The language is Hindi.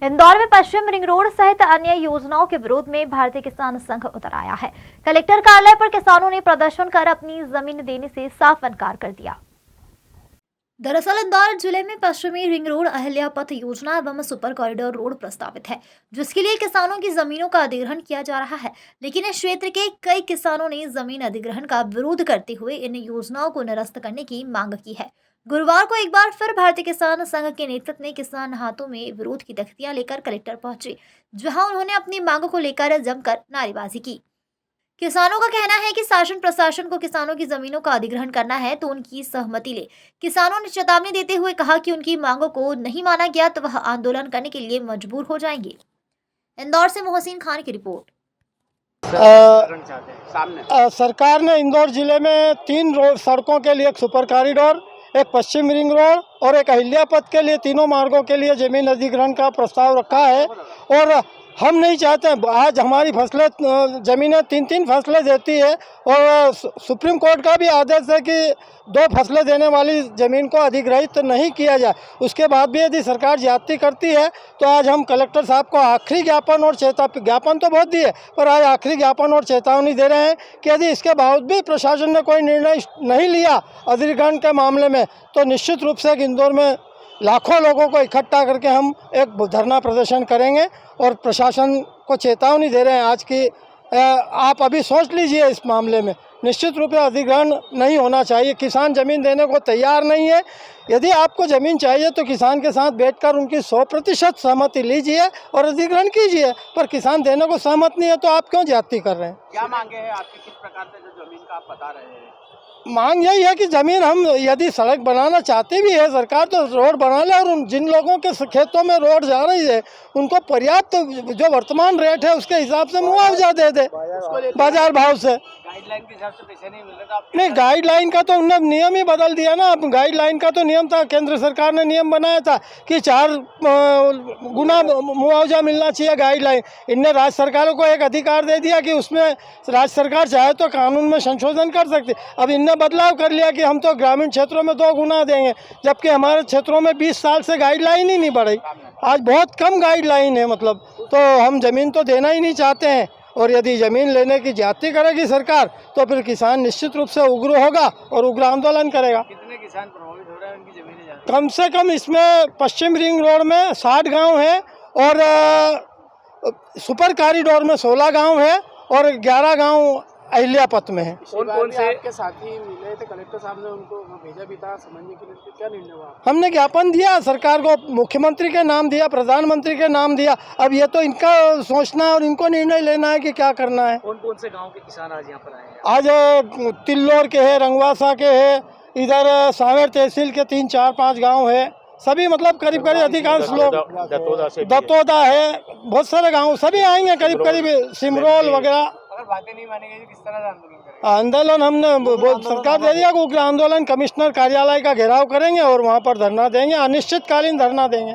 इंदौर में पश्चिम रिंग रोड सहित अन्य योजनाओं के विरोध में भारतीय किसान संघ उतर आया है। कलेक्टर कार्यालय पर किसानों ने प्रदर्शन कर अपनी जमीन देने से साफ इनकार कर दिया। दरअसल इंदौर जिले में पश्चिमी रिंग रोड अहिल्या पथ योजना एवं सुपर कॉरिडोर रोड प्रस्तावित है, जिसके लिए किसानों की जमीनों का अधिग्रहण किया जा रहा है। लेकिन इस क्षेत्र के कई किसानों ने जमीन अधिग्रहण का विरोध करते हुए इन योजनाओं को निरस्त करने की मांग की है। गुरुवार को एक बार फिर भारतीय किसान संघ के नेतृत्व में किसान हाथों में विरोध की तख्तियां लेकर कलेक्टर पहुंचे, जहां उन्होंने अपनी मांगों को लेकर जमकर नारेबाजी की। किसानों का कहना है कि शासन प्रशासन को किसानों की जमीनों का अधिग्रहण करना है तो उनकी सहमति ले। किसानों ने चेतावनी देते हुए कहा कि उनकी मांगों को नहीं माना गया तो वह आंदोलन करने के लिए मजबूर हो जाएंगे। इंदौर से मोहसिन खान की रिपोर्ट। सरकार ने इंदौर जिले में 3 सड़कों के लिए एक सुपर कॉरिडोर, एक पश्चिम रिंग रोड और एक अहिल्या पथ के लिए, तीनों मार्गों के लिए जमीन अधिग्रहण का प्रस्ताव रखा है। और हम नहीं चाहते, आज हमारी फसलें, ज़मीनें 3-3 फसलें देती है और सुप्रीम कोर्ट का भी आदेश है कि 2 फसलें देने वाली ज़मीन को अधिग्रहित नहीं किया जाए। उसके बाद भी यदि सरकार ज्यादती करती है तो आज हम कलेक्टर साहब को आखिरी ज्ञापन और ज्ञापन तो बहुत दिए, पर आज आखिरी ज्ञापन और चेतावनी दे रहे हैं कि यदि इसके बावजूद भी प्रशासन ने कोई निर्णय नहीं लिया अधिग्रहण के मामले में, तो निश्चित रूप से इंदौर में लाखों लोगों को इकट्ठा करके हम एक धरना प्रदर्शन करेंगे और प्रशासन को चेतावनी दे रहे हैं आज की आप अभी सोच लीजिए इस मामले में। निश्चित रूप से अधिग्रहण नहीं होना चाहिए। किसान ज़मीन देने को तैयार नहीं है। यदि आपको ज़मीन चाहिए तो किसान के साथ बैठकर उनकी 100% सहमति लीजिए और अधिग्रहण कीजिए, पर किसान देने को सहमत नहीं है तो आप क्यों ज्यादती कर रहे हैं? क्या मांगे हैं आपकी, किस प्रकार से जो जमीन का आप बता रहे हैं? मांग यही है कि ज़मीन, हम यदि सड़क बनाना चाहते भी है सरकार तो रोड बना ले, और उन जिन लोगों के खेतों में रोड जा रही है उनको पर्याप्त जो वर्तमान रेट है उसके हिसाब से मुआवजा दे दे, बाजार भाव से। गाइडलाइन के हिसाब से पैसे नहीं मिल रहे तो नहीं, गाइडलाइन का तो उन्होंने नियम ही बदल दिया ना। अब गाइडलाइन का तो नियम था, केंद्र सरकार ने नियम बनाया था कि 4 गुना मुआवजा मिलना चाहिए गाइडलाइन। इनने राज्य सरकारों को एक अधिकार दे दिया कि उसमें राज्य सरकार चाहे तो कानून में संशोधन कर सकती। अब इनने बदलाव कर लिया कि हम तो ग्रामीण क्षेत्रों में 2 गुना देंगे, जबकि हमारे क्षेत्रों में 20 साल से गाइडलाइन ही नहीं बढ़ी। आज बहुत कम गाइडलाइन है, मतलब तो हम ज़मीन तो देना ही नहीं चाहते हैं। और यदि ज़मीन लेने की ज्यादती करेगी सरकार तो फिर किसान निश्चित रूप से उग्र होगा और उग्र आंदोलन करेगा। कितने किसान प्रभावित हो रहे हैं उनकी जमीनें जाने? कम से कम इसमें पश्चिम रिंग रोड में 60 गांव हैं और सुपर कॉरिडोर में 16 गांव है और 11 गांव अहिल्या पथ में है। कौन से आपके साथी मिले थे? कलेक्टर साहब ने उनको भेजा भी था समझने के लिए, तो क्या निर्णय हुआ? हमने ज्ञापन दिया सरकार को, मुख्यमंत्री के नाम दिया, प्रधानमंत्री के नाम दिया। अब ये तो इनका सोचना है और इनको निर्णय लेना है कि क्या करना है। कौन से गाँव के किसान आज यहाँ पर आए हैं? आज तिल्लोर के है, रंगवासा के है, इधर सांवेर तहसील के 3-4-5 गाँव है, सभी मतलब करीब अधिकांश लोग, दतोदा है, बहुत सारे गाँव सभी आएंगे करीब सिमरोल वगैरह। अगर बातें नहीं मानेंगे तो किस तरह से आंदोलन करेंगे? आंदोलन हमने सरकार दे दिया कि उग्र आंदोलन, कमिश्नर कार्यालय का घेराव करेंगे और वहाँ पर धरना देंगे, अनिश्चितकालीन धरना देंगे।